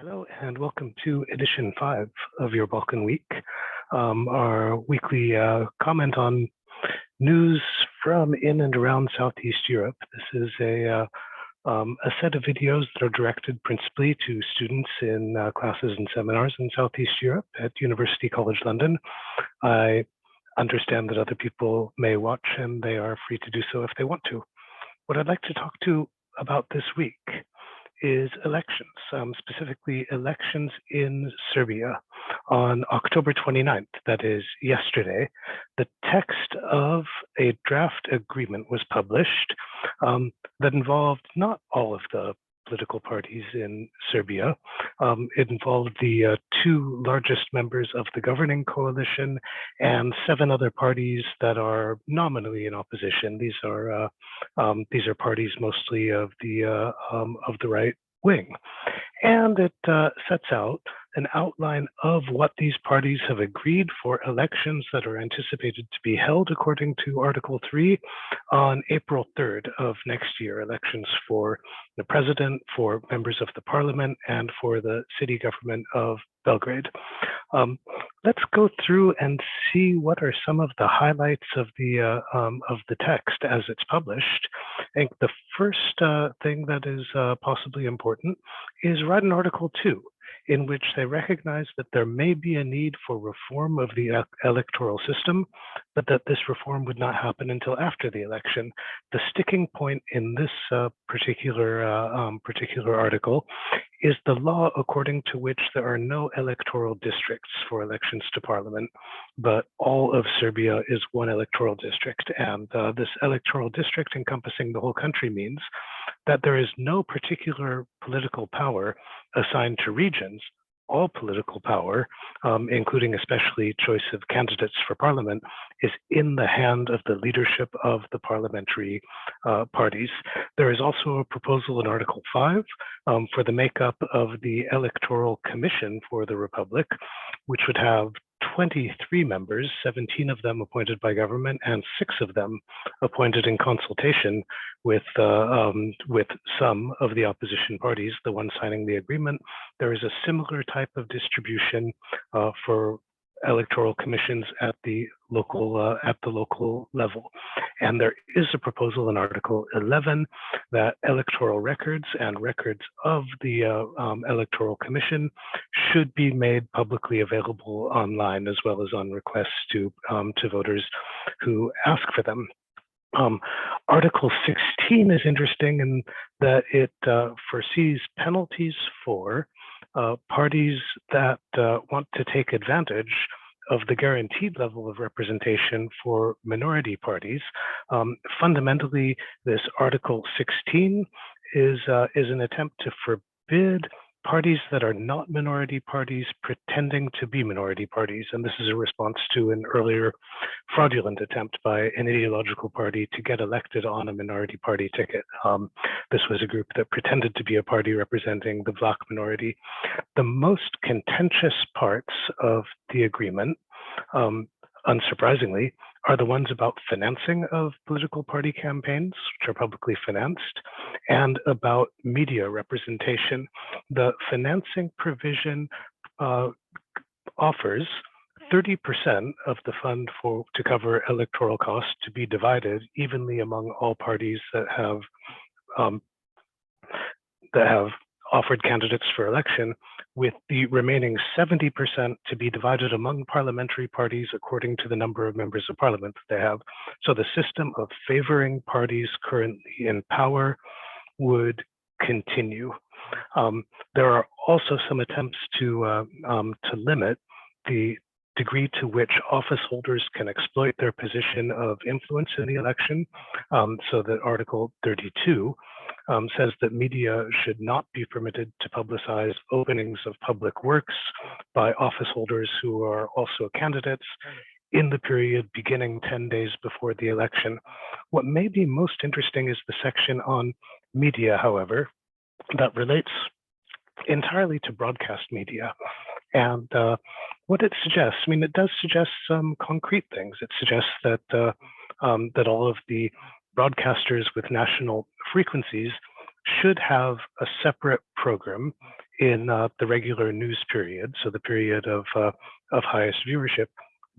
Hello and welcome to edition 5 of your Balkan Week, our weekly comment on news from in and around Southeast Europe. This is a set of videos that are directed principally to students in classes and seminars in Southeast Europe at University College London. I understand that other people may watch and they are free to do so if they want to. What I'd like to talk to about this week is elections, specifically elections in Serbia on October 29th, that is yesterday. The text of a draft agreement was published that involved not all of the political parties in Serbia. It involved the two largest members of the governing coalition and 7 other parties that are nominally in opposition. These are parties mostly of the right wing, and it sets out an outline of what these parties have agreed for elections that are anticipated to be held according to Article 3 on April 3rd of next year, elections for the president, for members of the parliament, and for the city government of Belgrade. Let's go through and see what are some of the highlights of the text as it's published. I think the first thing that is possibly important is right in Article 2, in which they recognize that there may be a need for reform of the electoral system, but that this reform would not happen until after the election. The sticking point in this particular article is the law according to which there are no electoral districts for elections to parliament, but all of Serbia is one electoral district. And this electoral district encompassing the whole country means that there is no particular political power assigned to regions. All political power, including especially choice of candidates for parliament, is in the hand of the leadership of the parliamentary parties. There is also a proposal in Article 5 for the makeup of the Electoral Commission for the Republic, which would have 23 members, 17 of them appointed by government and 6 of them appointed in consultation with some of the opposition parties, the ones signing the agreement. There is a similar type of distribution for electoral commissions at the local level. And there is a proposal in Article 11 that electoral records and records of the Electoral Commission should be made publicly available online, as well as on request to voters who ask for them. Article 16 is interesting in that it foresees penalties for parties that want to take advantage of the guaranteed level of representation for minority parties. Fundamentally, this Article 16 is an attempt to forbid parties that are not minority parties pretending to be minority parties. And this is a response to an earlier fraudulent attempt by an ideological party to get elected on a minority party ticket. This was a group that pretended to be a party representing the Vlach minority. The most contentious parts of the agreement, unsurprisingly, are the ones about financing of political party campaigns, which are publicly financed, and about media representation. The financing provision offers 30% of the fund to cover electoral costs to be divided evenly among all parties that have offered candidates for election, with the remaining 70% to be divided among parliamentary parties according to the number of members of parliament that they have. So the system of favoring parties currently in power would continue. There are also some attempts to limit the degree to which office holders can exploit their position of influence in the election, so that Article 32 says that media should not be permitted to publicize openings of public works by office holders who are also candidates in the period beginning 10 days before the election. What may be most interesting is the section on media, however, that relates entirely to broadcast media. And what it suggests, I mean, it does suggest some concrete things. It suggests that that all of the broadcasters with national frequencies should have a separate program in the regular news period, so the period of highest viewership,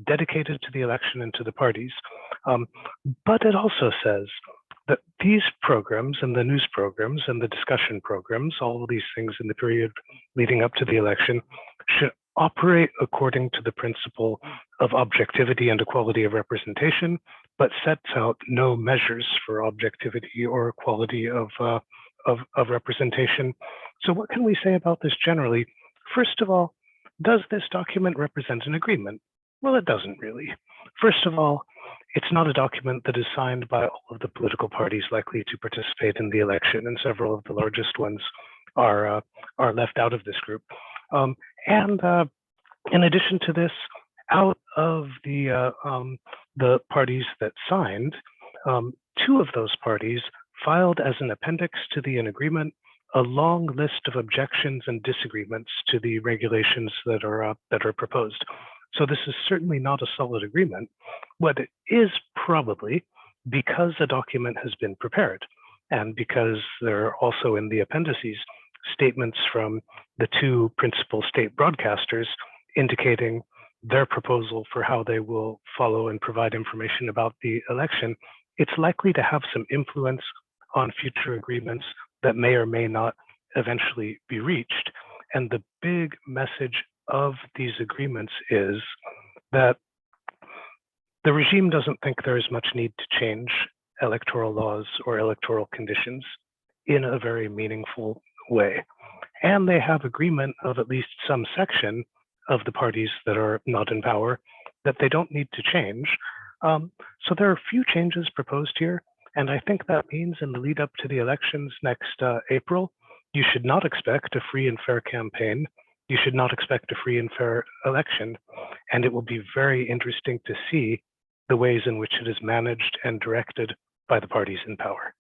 dedicated to the election and to the parties. But it also says that these programs and the news programs and the discussion programs, all of these things in the period leading up to the election, should operate according to the principle of objectivity and equality of representation, but sets out no measures for objectivity or equality of representation. So what can we say about this generally? First of all, does this document represent an agreement? Well, it doesn't really. First of all, it's not a document that is signed by all of the political parties likely to participate in the election, and several of the largest ones are left out of this group. And in addition to this, out of the parties that signed, two of those parties filed as an appendix to the agreement a long list of objections and disagreements to the regulations that are proposed. So this is certainly not a solid agreement. What it is probably, because a document has been prepared, and because there are also in the appendices statements from the two principal state broadcasters indicating their proposal for how they will follow and provide information about the election, it's likely to have some influence on future agreements that may or may not eventually be reached. And the big message of these agreements is that the regime doesn't think there is much need to change electoral laws or electoral conditions in a very meaningful way. And they have agreement of at least some section of the parties that are not in power that they don't need to change. So there are a few changes proposed here. And I think that means in the lead up to the elections next April, you should not expect a free and fair campaign. You should not expect a free and fair election. And it will be very interesting to see the ways in which it is managed and directed by the parties in power.